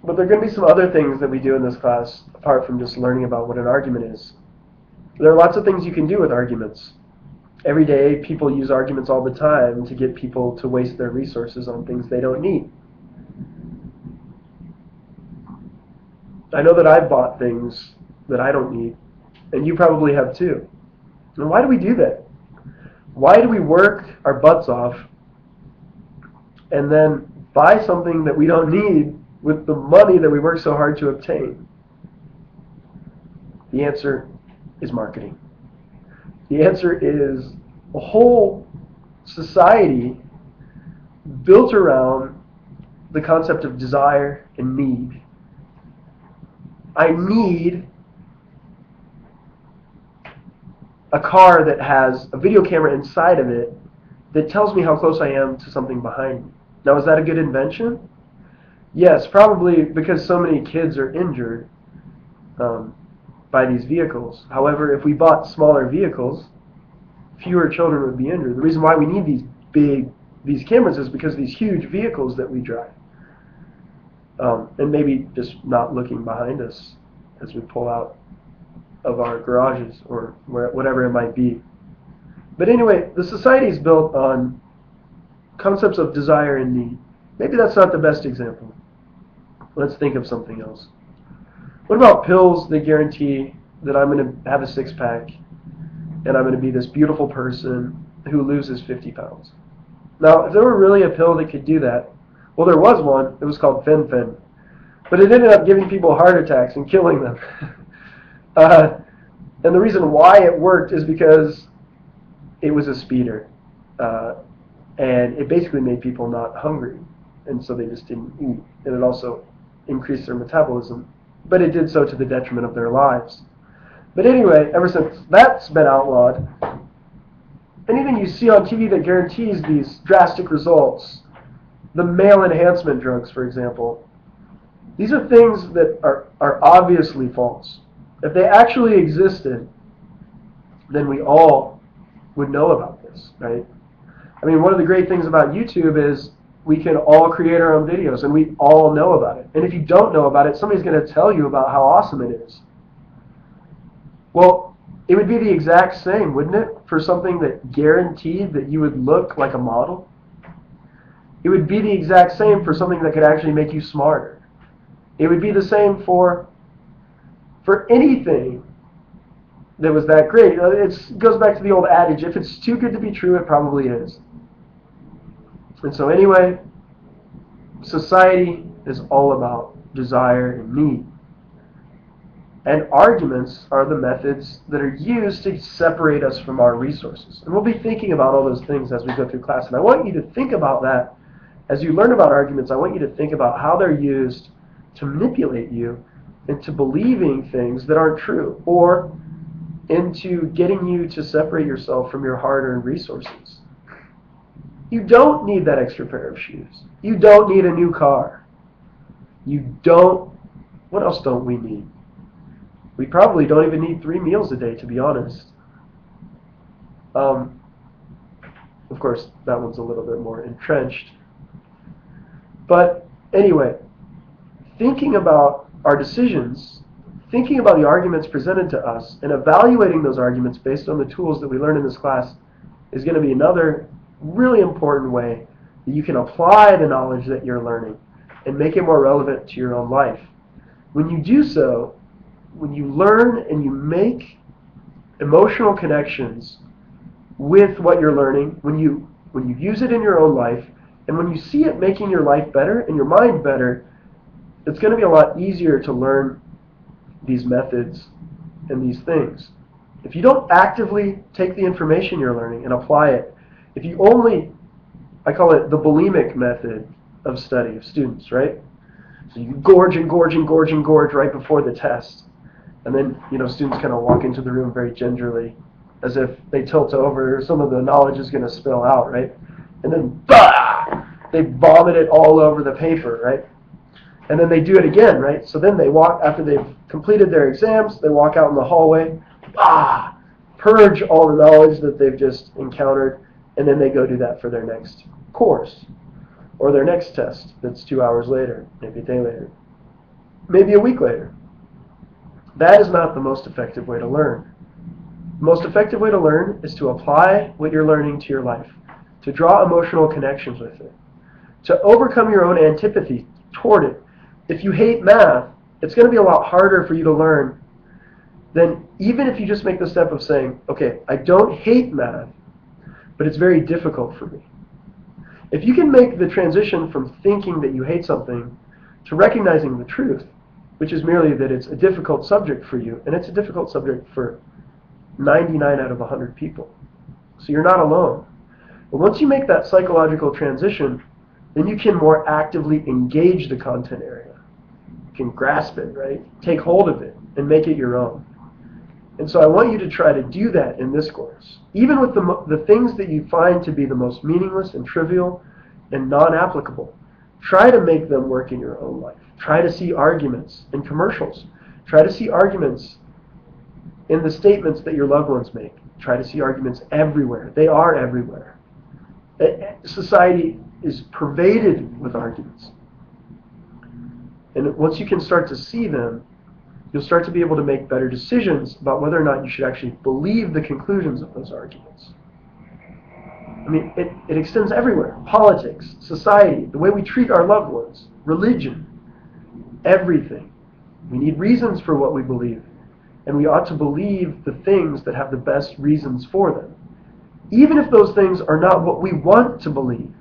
But there are going to be some other things that we do in this class, apart from just learning about what an argument is. There are lots of things you can do with arguments. Every day, people use arguments all the time to get people to waste their resources on things they don't need. I know that I've bought things that I don't need, and you probably have too. And why do we do that? Why do we work our butts off and then buy something that we don't need with the money that we work so hard to obtain? The answer is marketing. The answer is a whole society built around the concept of desire and need. I need a car that has a video camera inside of it that tells me how close I am to something behind me. Now, is that a good invention? Yes, probably because so many kids are injured by these vehicles. However, if we bought smaller vehicles, fewer children would be injured. The reason why we need these cameras is because of these huge vehicles that we drive. And maybe just not looking behind us as we pull out of our garages or whatever it might be. But anyway, the society is built on concepts of desire and need. Maybe that's not the best example. Let's think of something else. What about pills that guarantee that I'm going to have a six-pack and I'm going to be this beautiful person who loses 50 pounds? Now, if there were really a pill that could do that, well, there was one. It was called Fen-Phen. But it ended up giving people heart attacks and killing them. And the reason why it worked is because it was a speeder. And it basically made people not hungry. And so they just didn't eat. And it also increased their metabolism. But it did so to the detriment of their lives. But anyway, ever since that's been outlawed, anything you see on TV that guarantees these drastic results, the male enhancement drugs, for example, these are things that are obviously false. If they actually existed, then we all would know about this, right? I mean, one of the great things about YouTube is we can all create our own videos, and we all know about it. And if you don't know about it, somebody's going to tell you about how awesome it is. Well, it would be the exact same, wouldn't it, for something that guaranteed that you would look like a model? It would be the exact same for something that could actually make you smarter. It would be the same for anything that was that great. It goes back to the old adage, if it's too good to be true, it probably is. And so anyway, society is all about desire and need. And arguments are the methods that are used to separate us from our resources. And we'll be thinking about all those things as we go through class. And I want you to think about that. As you learn about arguments, I want you to think about how they're used to manipulate you into believing things that aren't true, or into getting you to separate yourself from your hard-earned resources. You don't need that extra pair of shoes. You don't need a new car. What else don't we need? We probably don't even need 3 meals a day, to be honest. Of course, that one's a little bit more entrenched. But anyway, thinking about our decisions, thinking about the arguments presented to us, and evaluating those arguments based on the tools that we learn in this class is going to be another really important way that you can apply the knowledge that you're learning and make it more relevant to your own life. When you do so, when you learn and you make emotional connections with what you're learning, when you use it in your own life, and when you see it making your life better and your mind better, it's going to be a lot easier to learn these methods and these things. If you don't actively take the information you're learning and apply it, if you only, I call it the bulimic method of study of students, right? So you gorge and gorge and gorge and gorge right before the test. And then, students kind of walk into the room very gingerly, as if they tilt over, some of the knowledge is going to spill out, right? And then, bah! They vomit it all over the paper, right? And then they do it again, right? So then they walk, after they've completed their exams, they walk out in the hallway, purge all the knowledge that they've just encountered, and then they go do that for their next course, or their next test that's 2 hours later, maybe a day later. maybe a week later. That is not the most effective way to learn. The most effective way to learn is to apply what you're learning to your life, to draw emotional connections with it, to overcome your own antipathy toward it. If you hate math, it's going to be a lot harder for you to learn than even if you just make the step of saying, okay, I don't hate math, but it's very difficult for me. If you can make the transition from thinking that you hate something to recognizing the truth, which is merely that it's a difficult subject for you, and it's a difficult subject for 99 out of 100 people. So you're not alone. But once you make that psychological transition, then you can more actively engage the content area. You can grasp it, right? Take hold of it and make it your own. And so I want you to try to do that in this course. Even with the things that you find to be the most meaningless and trivial and non-applicable, try to make them work in your own life. Try to see arguments in commercials. Try to see arguments in the statements that your loved ones make. Try to see arguments everywhere. They are everywhere. Society is pervaded with arguments. And once you can start to see them, you'll start to be able to make better decisions about whether or not you should actually believe the conclusions of those arguments. I mean, it extends everywhere. Politics, society, the way we treat our loved ones, religion, everything. We need reasons for what we believe. And we ought to believe the things that have the best reasons for them. Even if those things are not what we want to believe.